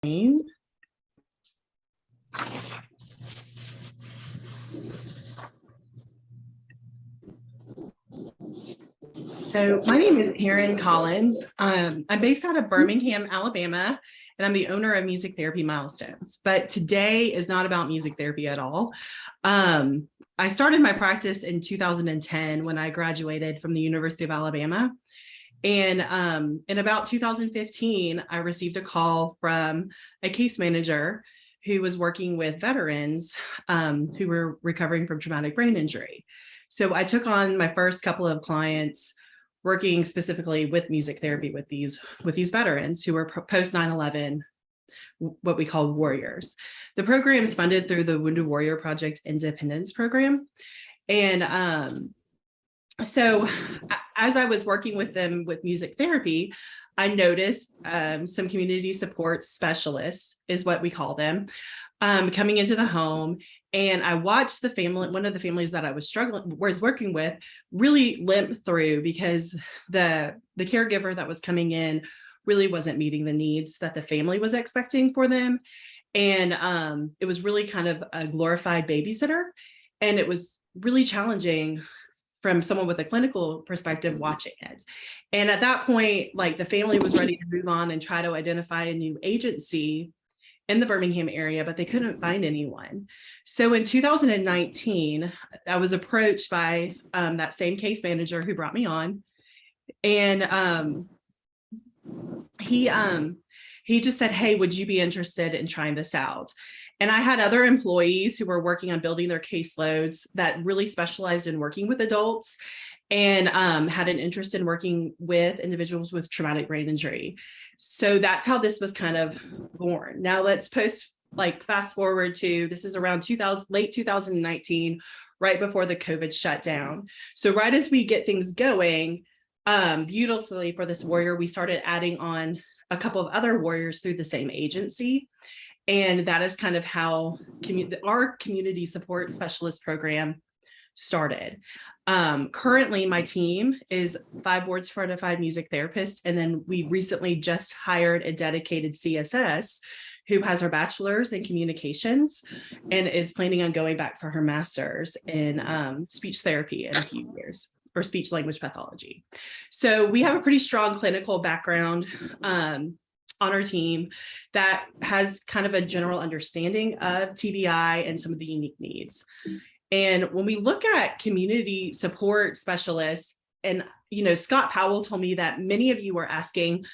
So my name is Erin Collins. I'm based out of Birmingham, Alabama, and I'm the owner of Music Therapy Milestones. But today is not about music therapy at all. I started my practice in 2010 when I graduated from the University of Alabama. And in about 2015, I received a call from a case manager who was working with veterans who were recovering from traumatic brain injury. So I took on my first couple of clients working specifically with music therapy with these veterans who were post 9/11, what we call warriors. The program is funded through the Wounded Warrior Project Independence Program. And so as I was working with them with music therapy, I noticed some community support specialists, is what we call them, coming into the home. And I watched the family, one of the families that I was working with, really limp through because the caregiver that was coming in really wasn't meeting the needs that the family was expecting for them. And it was really kind of a glorified babysitter. And it was really challenging from someone with a clinical perspective watching it. And at that point, like, the family was ready to move on and try to identify a new agency in the Birmingham area, but they couldn't find anyone. So in 2019, I was approached by that same case manager who brought me on. And he just said, "Hey, would you be interested in trying this out?" And I had other employees who were working on building their caseloads that really specialized in working with adults and had an interest in working with individuals with traumatic brain injury. So that's how this was kind of born. Now let's fast forward to, this is around late 2019, right before the COVID shutdown. So right as we get things going, beautifully for this warrior, we started adding on a couple of other warriors through the same agency. And that is kind of how our community support specialist program started. Currently, my team is 5 board certified music therapists. And then we recently just hired a dedicated CSS who has her bachelor's in communications and is planning on going back for her master's in speech therapy in a few years, or speech language pathology. So we have a pretty strong clinical background on our team that has kind of a general understanding of TBI and some of the unique needs. And when we look at community support specialists, and Scott Powell told me that many of you were asking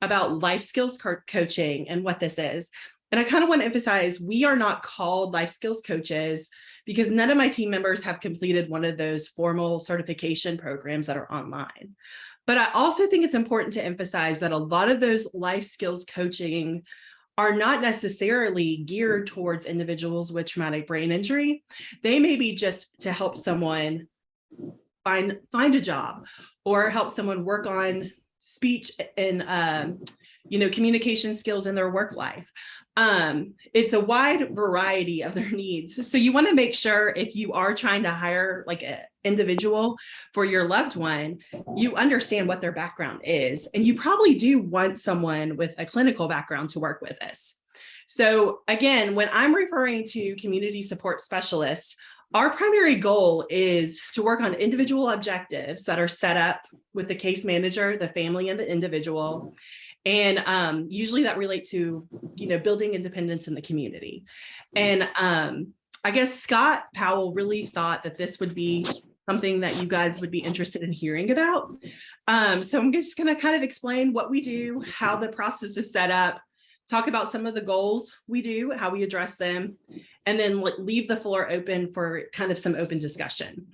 about life skills coaching and what this is. And I kind of want to emphasize, we are not called life skills coaches because none of my team members have completed one of those formal certification programs that are online. But I also think it's important to emphasize that a lot of those life skills coaching are not necessarily geared towards individuals with traumatic brain injury. They may be just to help someone find a job, or help someone work on speech and communication skills in their work life. It's a wide variety of their needs. So you want to make sure, if you are trying to hire like an individual for your loved one, you understand what their background is. And you probably do want someone with a clinical background to work with this. So again, when I'm referring to community support specialists, our primary goal is to work on individual objectives that are set up with the case manager, the family, and the individual. And usually that relate to, building independence in the community. And I guess Scott Powell really thought that this would be something that you guys would be interested in hearing about. So I'm just going to kind of explain what we do, how the process is set up, talk about some of the goals we do, how we address them, and then leave the floor open for kind of some open discussion.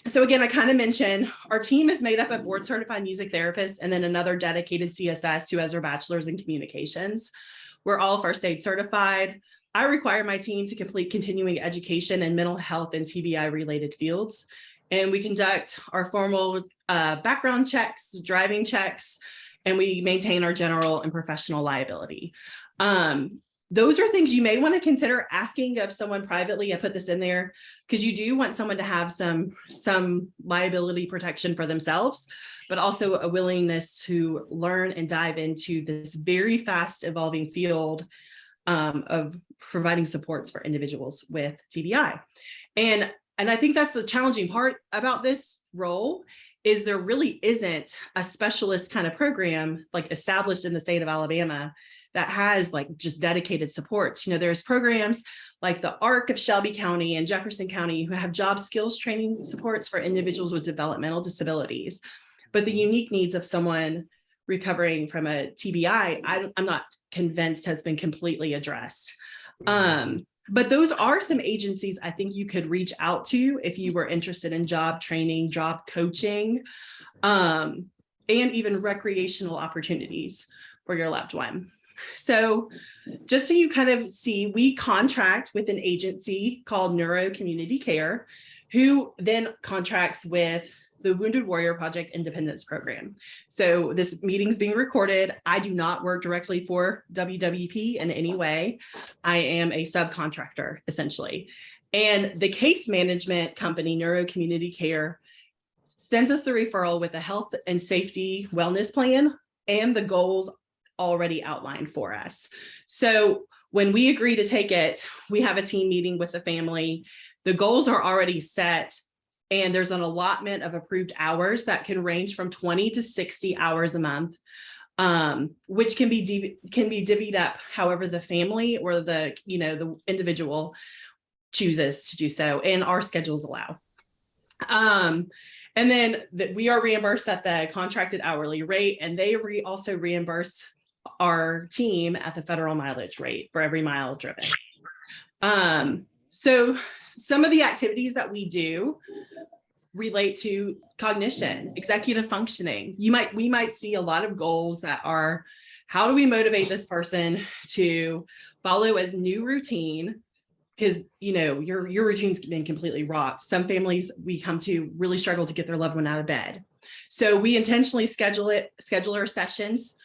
So again, I kind of mentioned our team is made up of board certified music therapists and then another dedicated CSS who has her bachelor's in communications. We're all first aid certified. I require my team to complete continuing education in mental health and TBI related fields. And we conduct our formal background checks, driving checks, and we maintain our general and professional liability. those are things you may want to consider asking of someone privately. I put this in there because you do want someone to have some liability protection for themselves, but also a willingness to learn and dive into this very fast evolving field of providing supports for individuals with TBI. And I think that's the challenging part about this role, is there really isn't a specialist kind of program like established in the state of Alabama that has like just dedicated supports. There's programs like the ARC of Shelby County and Jefferson County who have job skills training supports for individuals with developmental disabilities. But the unique needs of someone recovering from a TBI, I'm not convinced has been completely addressed. But those are some agencies I think you could reach out to if you were interested in job training, job coaching, and even recreational opportunities for your loved one. So just so you kind of see, we contract with an agency called Neuro Community Care, who then contracts with the Wounded Warrior Project Independence Program. So this meeting is being recorded. I do not work directly for WWP in any way. I am a subcontractor, essentially. And the case management company, Neuro Community Care, sends us the referral with a health and safety wellness plan and the goals already outlined for us. So when we agree to take it, we have a team meeting with the family. The goals are already set, and there's an allotment of approved hours that can range from 20 to 60 hours a month, which can be divvied up however the family or the individual chooses to do so, and our schedules allow. And then we are reimbursed at the contracted hourly rate, and they also reimburse our team at the federal mileage rate for every mile driven. So some of the activities that we do relate to cognition, executive functioning. We might see a lot of goals that are, how do we motivate this person to follow a new routine? Because your routine's been completely rocked. Some families we come to really struggle to get their loved one out of bed. So we intentionally schedule our sessions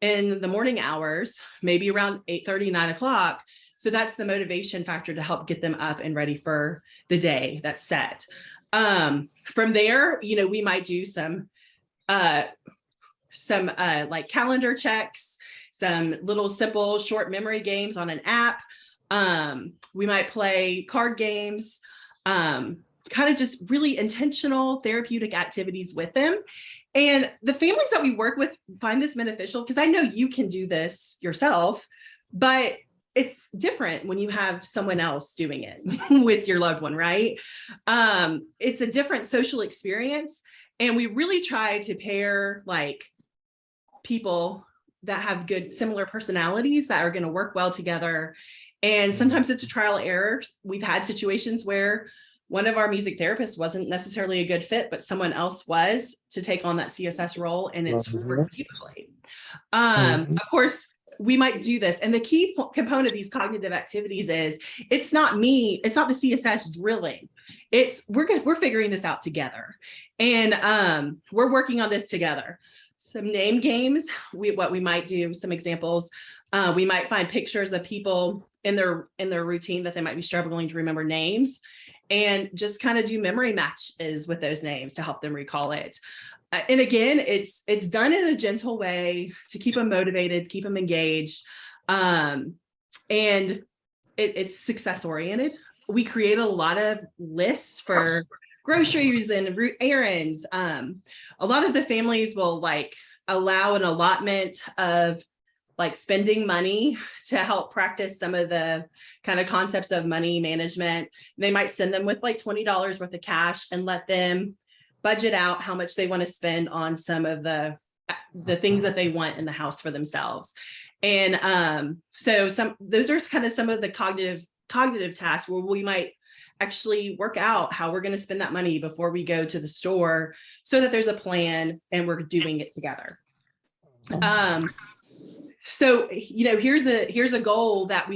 in the morning hours, maybe around 8:30, 9 o'clock. So that's the motivation factor to help get them up and ready for the day that's set. From there, we might do some like calendar checks, some little simple short memory games on an app. We might play card games, kind of just really intentional therapeutic activities with them. And the families that we work with find this beneficial, because I know you can do this yourself, but it's different when you have someone else doing it with your loved one, right? It's a different social experience. And we really try to pair like people that have good, similar personalities that are going to work well together. And sometimes it's a trial and error. We've had situations where one of our music therapists wasn't necessarily a good fit, but someone else was to take on that CSS role, and it's worked beautifully. Of course, we might do this. And the key component of these cognitive activities is it's not the CSS drilling. We're figuring this out together. And we're working on this together. Some name games, what we might do, some examples. We might find pictures of people in their routine that they might be struggling to remember names, and just kind of do memory matches with those names to help them recall it. And again, it's done in a gentle way to keep them motivated, keep them engaged. And it's success oriented. We create a lot of lists for groceries and errands. A lot of the families will like allow an allotment of like spending money to help practice some of the kind of concepts of money management. They might send them with like $20 worth of cash and let them budget out how much they want to spend on some of the things that they want in the house for themselves. And so those are kind of some of the cognitive tasks where we might actually work out how we're going to spend that money before we go to the store, so that there's a plan and we're doing it together. So, here's a goal that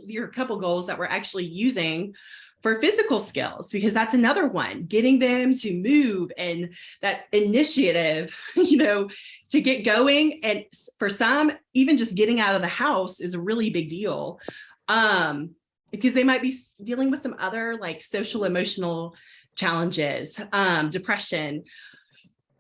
here are a couple goals that we're actually using for physical skills, because that's another one, getting them to move and that initiative, to get going. And for some, even just getting out of the house is a really big deal, because they might be dealing with some other like social emotional challenges, depression.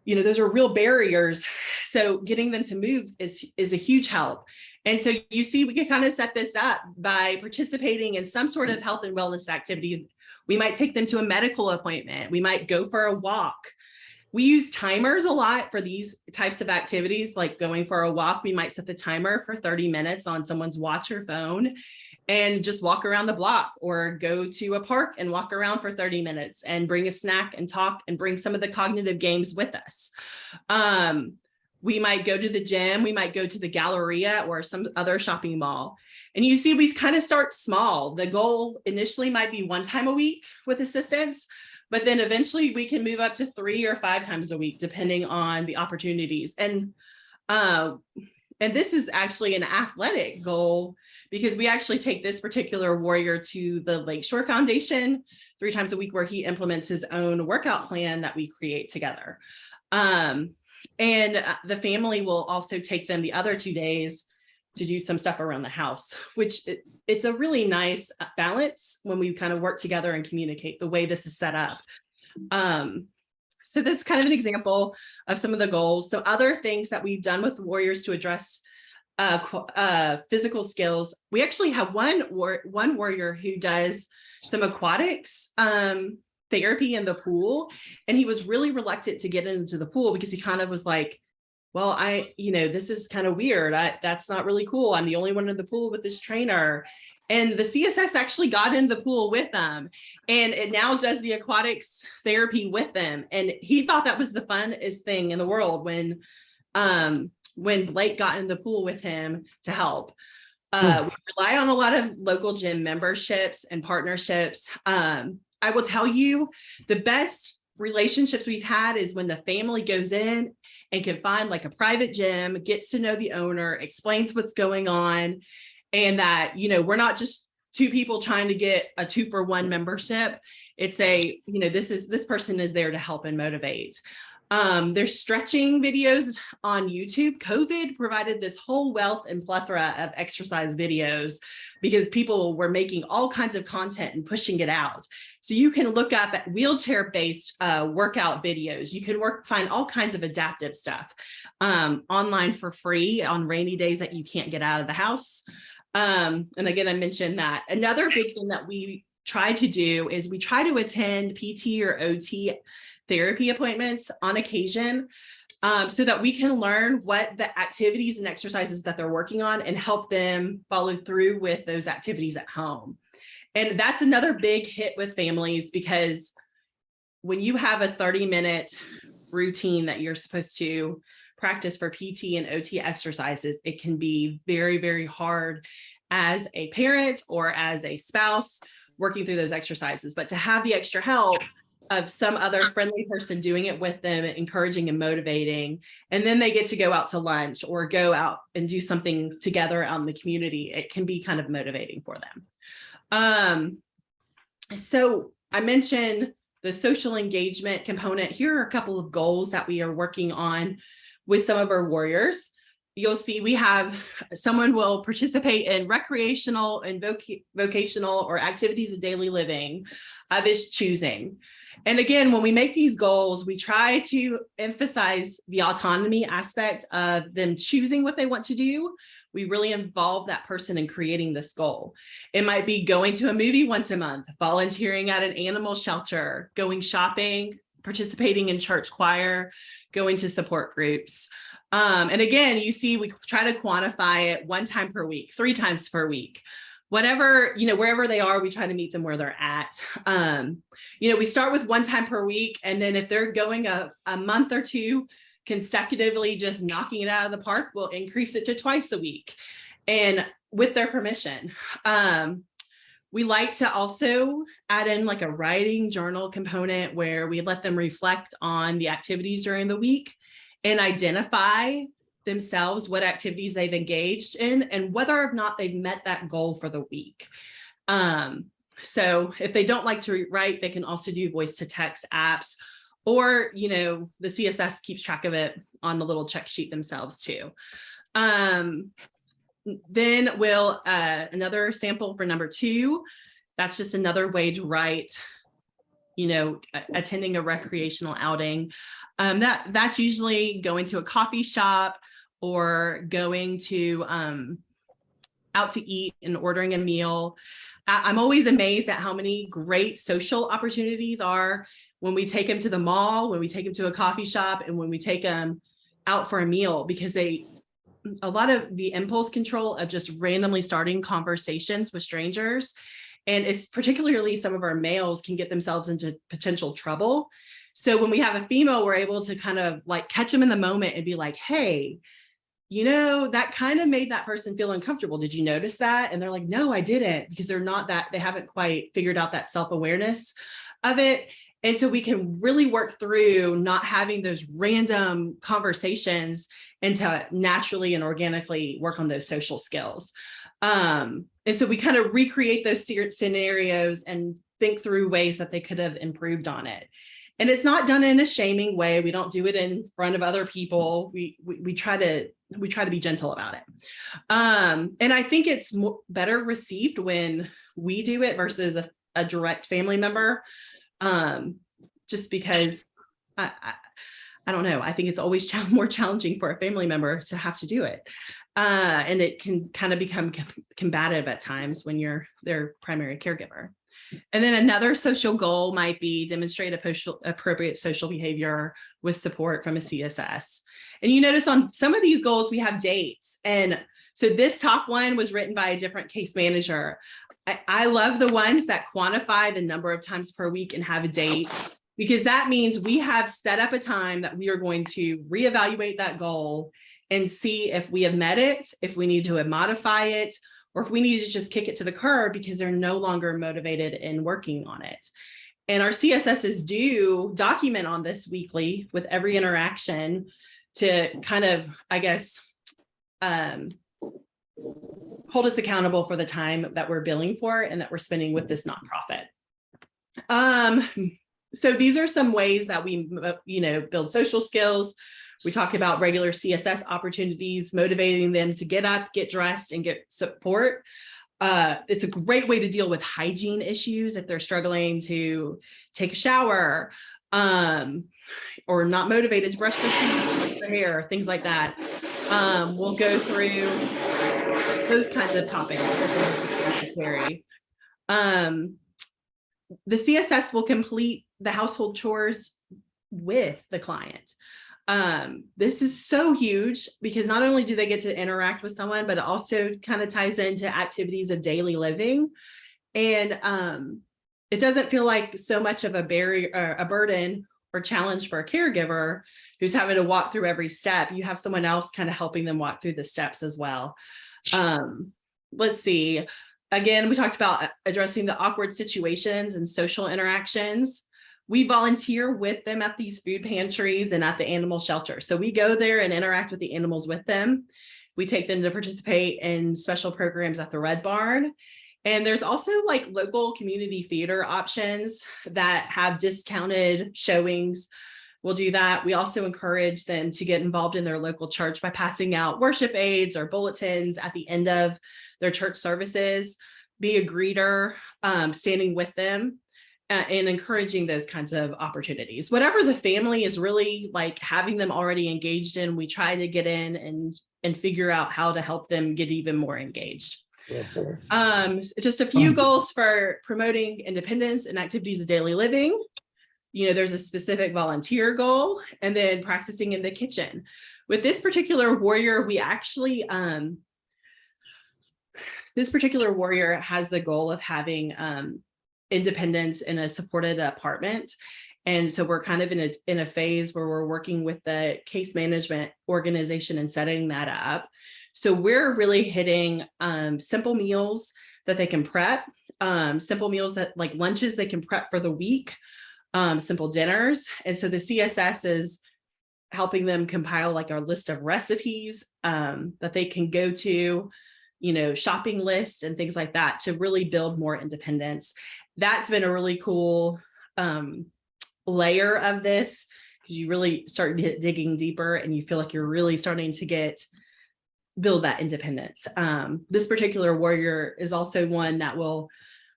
Those are real barriers. So getting them to move is a huge help. And so you see, we can kind of set this up by participating in some sort of health and wellness activity. We might take them to a medical appointment. We might go for a walk. We use timers a lot for these types of activities, like going for a walk. We might set the timer for 30 minutes on someone's watch or phone and just walk around the block, or go to a park and walk around for 30 minutes and bring a snack and talk and bring some of the cognitive games with us. We might go to the gym, we might go to the Galleria or some other shopping mall. And you see, we kind of start small. The goal initially might be 1 time a week with assistance, but then eventually we can move up to 3 or 5 times a week, depending on the opportunities. And this is actually an athletic goal, because we actually take this particular warrior to the Lakeshore Foundation 3 times a week, where he implements his own workout plan that we create together. And the family will also take them the other 2 days to do some stuff around the house, which it's a really nice balance when we kind of work together and communicate the way this is set up. So that's kind of an example of some of the goals. So other things that we've done with warriors to address physical skills, we actually have one warrior who does some aquatics therapy in the pool, and he was really reluctant to get into the pool because he kind of was like, well, this is kind of weird. That's not really cool. I'm the only one in the pool with this trainer. And the CSS actually got in the pool with them, and it now does the aquatics therapy with them. And he thought that was the funnest thing in the world when Blake got in the pool with him to help. We rely on a lot of local gym memberships and partnerships. I will tell you, the best relationships we've had is when the family goes in and can find like a private gym, gets to know the owner, explains what's going on, and that, we're not just 2 people trying to get a 2-for-1 membership. It's this person is there to help and motivate. There's stretching videos on YouTube. COVID provided this whole wealth and plethora of exercise videos because people were making all kinds of content and pushing it out. So you can look up at wheelchair-based workout videos. You can find all kinds of adaptive stuff online for free on rainy days that you can't get out of the house. And again, I mentioned that. Another big thing that we try to do is we try to attend PT or OT therapy appointments on occasion, so that we can learn what the activities and exercises that they're working on and help them follow through with those activities at home. And that's another big hit with families, because when you have a 30-minute routine that you're supposed to practice for PT and OT exercises, it can be very, very hard as a parent or as a spouse working through those exercises. But to have the extra help of some other friendly person doing it with them, encouraging and motivating, and then they get to go out to lunch or go out and do something together out in the community, it can be kind of motivating for them. So I mentioned the social engagement component. Here are a couple of goals that we are working on with some of our warriors. You'll see we have someone will participate in recreational and vocational or activities of daily living of his choosing. And again, when we make these goals, we try to emphasize the autonomy aspect of them choosing what they want to do. We really involve that person in creating this goal. It might be going to a movie once a month, volunteering at an animal shelter, going shopping, participating in church choir, going to support groups. And again, you see, we try to quantify it 1 time per week, 3 times per week. Whatever, wherever they are, we try to meet them where they're at. We start with 1 time per week. And then if they're going a month or 2 consecutively, just knocking it out of the park, we'll increase it to twice a week, and with their permission. We like to also add in like a writing journal component where we let them reflect on the activities during the week and identify themselves what activities they've engaged in and whether or not they've met that goal for the week. So if they don't like to write, they can also do voice to text apps, or, the CSS keeps track of it on the little check sheet themselves too. Then another sample for number 2, that's just another way to write, attending a recreational outing. That's usually going to a coffee shop or going to out to eat and ordering a meal. I'm always amazed at how many great social opportunities are when we take them to the mall, when we take them to a coffee shop, and when we take them out for a meal, because a lot of the impulse control of just randomly starting conversations with strangers, and it's particularly some of our males, can get themselves into potential trouble. So when we have a female, we're able to kind of like catch them in the moment and be like, hey, that kind of made that person feel uncomfortable. Did you notice that? And they're like, no, I didn't, because they haven't quite figured out that self-awareness of it. And so we can really work through not having those random conversations and to naturally and organically work on those social skills. And so we kind of recreate those scenarios and think through ways that they could have improved on it. And it's not done in a shaming way. We don't do it in front of other people. We try to be gentle about it. And I think it's better received when we do it versus a direct family member. Just because I don't know, I think it's always more challenging for a family member to have to do it. And it can kind of become combative at times when you're their primary caregiver. And then another social goal might be demonstrate appropriate social behavior with support from a CSS. And you notice on some of these goals, we have dates. And so this top one was written by a different case manager. I love the ones that quantify the number of times per week and have a date, because that means we have set up a time that we are going to reevaluate that goal and see if we have met it, if we need to modify it, or if we need to just kick it to the curb because they're no longer motivated in working on it. And our CSSs do document on this weekly with every interaction to kind of, I guess, hold us accountable for the time that we're billing for and that we're spending with this nonprofit. So these are some ways that we, build social skills. We talk about regular CSS opportunities, motivating them to get up, get dressed, and get support. It's a great way to deal with hygiene issues if they're struggling to take a shower, or not motivated to brush their teeth, brush their hair, things like that. We'll go through those kinds of topics if necessary. The CSS will complete the household chores with the client. This is so huge because not only do they get to interact with someone, but it also kind of ties into activities of daily living. And it doesn't feel like so much of a barrier, or a burden or challenge for a caregiver who's having to walk through every step. You have someone else kind of helping them walk through the steps as well. Let's see. Again, we talked about addressing the awkward situations and social interactions. We volunteer with them at these food pantries and at the animal shelter. So we go there and interact with the animals with them. We take them to participate in special programs at the Red Barn. And there's also like local community theater options that have discounted showings. We'll do that. We also encourage them to get involved in their local church by passing out worship aids or bulletins at the end of their church services, be a greeter, standing with them, and encouraging those kinds of opportunities. Whatever the family is really like having them already engaged in, we try to get in and figure out how to help them get even more engaged. Just a few goals for promoting independence and activities of daily living. There's a specific volunteer goal, and then practicing in the kitchen. With this particular warrior, we actually, this particular warrior has the goal of having independence in a supported apartment. And so we're kind of in a phase where we're working with the case management organization and setting that up. So we're really hitting simple meals that they can prep, simple meals that like lunches they can prep for the week, simple dinners. And so the CSS is helping them compile like our list of recipes that they can go to shopping lists and things like that to really build more independence. That's been a really cool layer of this, because you really start digging deeper and you feel like you're really starting to build that independence. This particular warrior is also one that will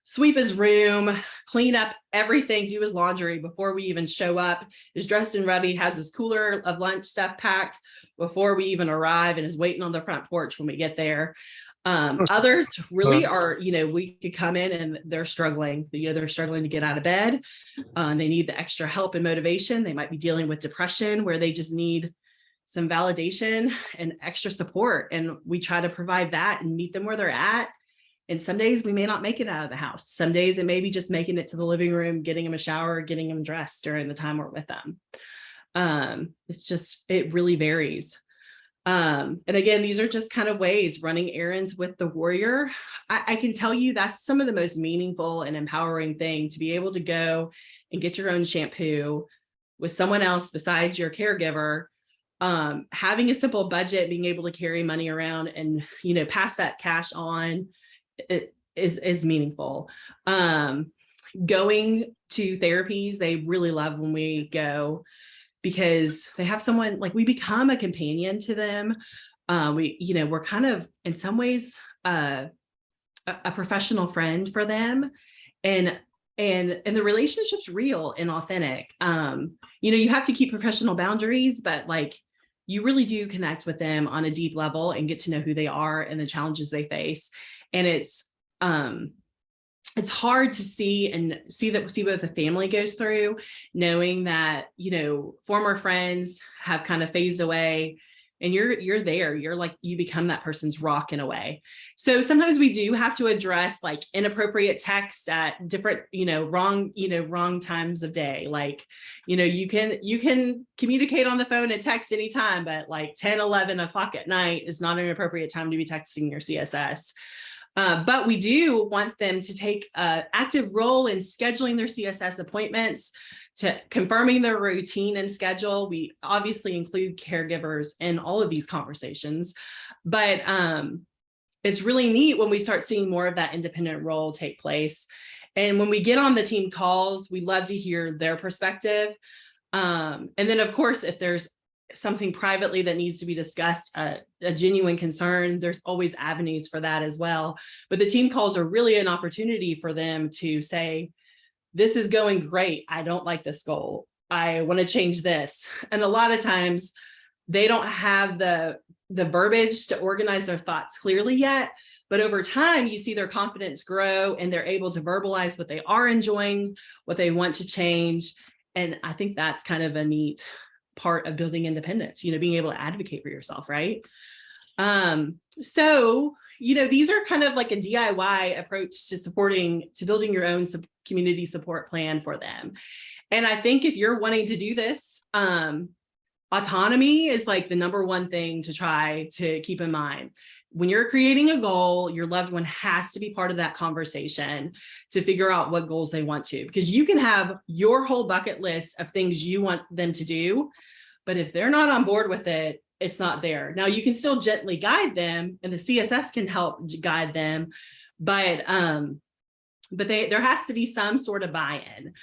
sweep his room, clean up everything, do his laundry before we even show up, is dressed and ready, has his cooler of lunch stuff packed before we even arrive, and is waiting on the front porch when we get there. Others really are, we could come in and they're struggling. They're struggling to get out of bed. They need the extra help and motivation. They might be dealing with depression, where they just need some validation and extra support. And we try to provide that and meet them where they're at. And some days we may not make it out of the house. Some days it may be just making it to the living room, getting them a shower, getting them dressed during the time we're with them. It really varies. And again, these are just kind of ways, running errands with the warrior. I can tell you that's some of the most meaningful and empowering thing, to be able to go and get your own shampoo with someone else besides your caregiver. Having a simple budget, being able to carry money around and, pass that cash on, it is meaningful. Going to therapies, they really love when we go, because they have someone, like, we become a companion to them. We're kind of, in some ways, a professional friend for them. And the relationship's real and authentic. You have to keep professional boundaries, but like, you really do connect with them on a deep level and get to know who they are and the challenges they face. And it's hard to see what the family goes through, knowing that, former friends have kind of phased away, and you're there, you're like, you become that person's rock in a way. So sometimes we do have to address like inappropriate texts at different, wrong times of day. Like, you can communicate on the phone and text anytime, but like 10, 11 o'clock at night is not an appropriate time to be texting your CSS. But we do want them to take an active role in scheduling their CSS appointments, to confirming their routine and schedule. We obviously include caregivers in all of these conversations, but it's really neat when we start seeing more of that independent role take place. And when we get on the team calls, we love to hear their perspective. And then, of course, if there's something privately that needs to be discussed, a genuine concern, there's always avenues for that as well. But the team calls are really an opportunity for them to say, this is going great, I don't like this goal, I want to change this. And a lot of times they don't have the verbiage to organize their thoughts clearly yet, but over time you see their confidence grow and they're able to verbalize what they are enjoying, what they want to change. And I think that's kind of a neat part of building independence, being able to advocate for yourself, right? So, these are kind of like a DIY approach to building your own community support plan for them. And I think if you're wanting to do this, autonomy is like the number one thing to try to keep in mind. When you're creating a goal, your loved one has to be part of that conversation to figure out what goals they want to, because you can have your whole bucket list of things you want them to do, but if they're not on board with it, it's not there. Now you can still gently guide them, and the CSS can help guide them, but there has to be some sort of buy-in.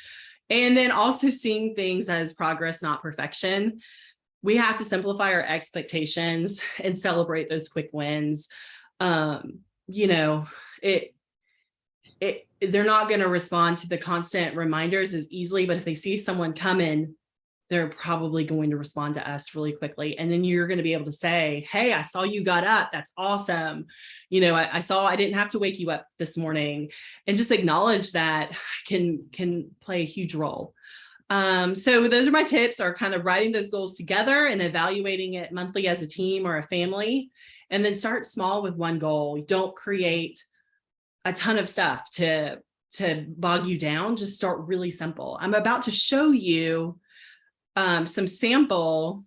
And then also seeing things as progress, not perfection. We have to simplify our expectations and celebrate those quick wins. They're not going to respond to the constant reminders as easily, but if they see someone coming, they're probably going to respond to us really quickly. And then you're going to be able to say, hey, I saw you got up. That's awesome. I saw I didn't have to wake you up this morning, and just acknowledge that can play a huge role. So those are my tips, are kind of writing those goals together and evaluating it monthly as a team or a family, and then start small with one goal. Don't create a ton of stuff to bog you down. Just start really simple. I'm about to show you some sample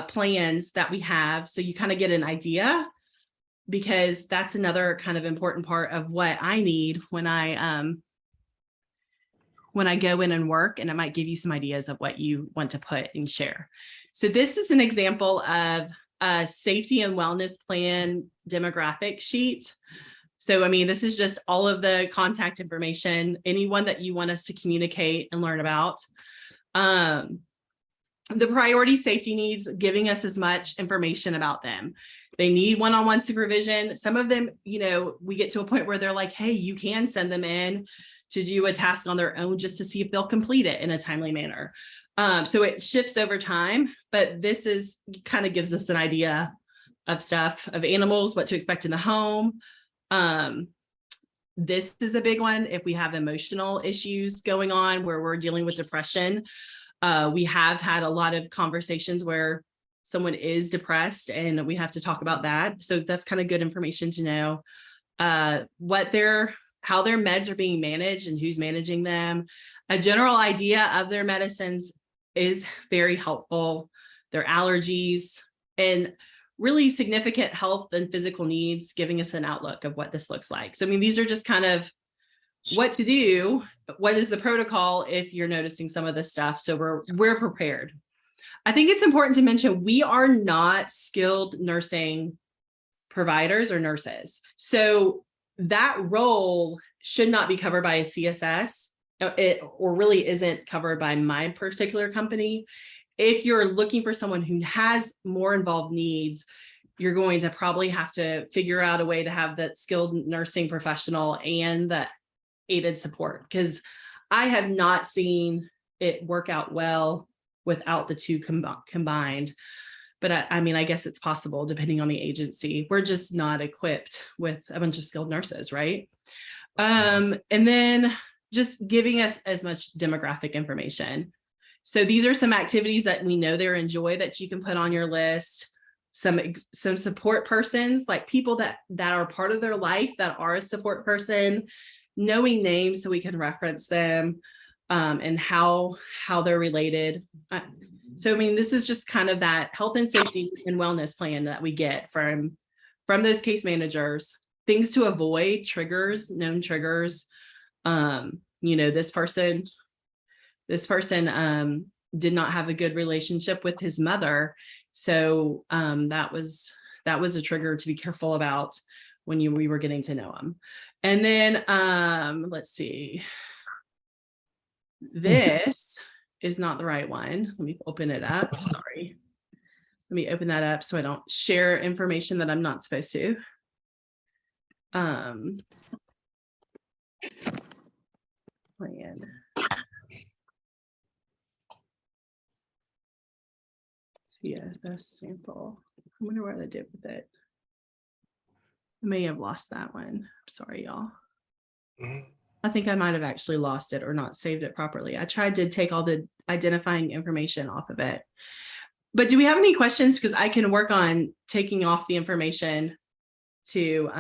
plans that we have, so you kind of get an idea, because that's another kind of important part of what I need when I go in and work, and it might give you some ideas of what you want to put and share. So this is an example of a safety and wellness plan demographic sheet. So, I mean, this is just all of the contact information, anyone that you want us to communicate and learn about. The priority safety needs, giving us as much information about them. They need one-on-one supervision. Some of them, you know, we get to a point where they're like, hey, you can send them in to do a task on their own just to see if they'll complete it in a timely manner. So it shifts over time, but this is kind of gives us an idea of stuff, of animals, what to expect in the home. This is a big one. If we have emotional issues going on where we're dealing with depression, we have had a lot of conversations where someone is depressed and we have to talk about that. So that's kind of good information to know how their meds are being managed and who's managing them. A general idea of their medicines is very helpful. Their allergies and really significant health and physical needs, giving us an outlook of what this looks like. So, I mean, these are just kind of what to do. What is the protocol if you're noticing some of this stuff? So we're prepared. I think it's important to mention we are not skilled nursing providers or nurses. So that role should not be covered by a CSS. Or really isn't covered by my particular company. If you're looking for someone who has more involved needs, you're going to probably have to figure out a way to have that skilled nursing professional and the aided support, because I have not seen it work out well without the two combined. But I mean, I guess it's possible depending on the agency. We're just not equipped with a bunch of skilled nurses, right? And then just giving us as much demographic information. So these are some activities that we know they enjoy that you can put on your list. Some support persons, like people that are part of their life that are a support person, knowing names so we can reference them, and how they're related. So, I mean, this is just kind of that health and safety and wellness plan that we get from those case managers, things to avoid, triggers, known triggers. You know, this person did not have a good relationship with his mother. So that was a trigger to be careful about when we were getting to know him. And then let's see. This is not the right one. Let me open it up. Sorry. Let me open that up so I don't share information that I'm not supposed to. Plan. CSS sample. I wonder what I did with it. I may have lost that one. I'm sorry, y'all. I think I might have actually lost it or not saved it properly. I tried to take all the identifying information off of it. But do we have any questions? Because I can work on taking off the information to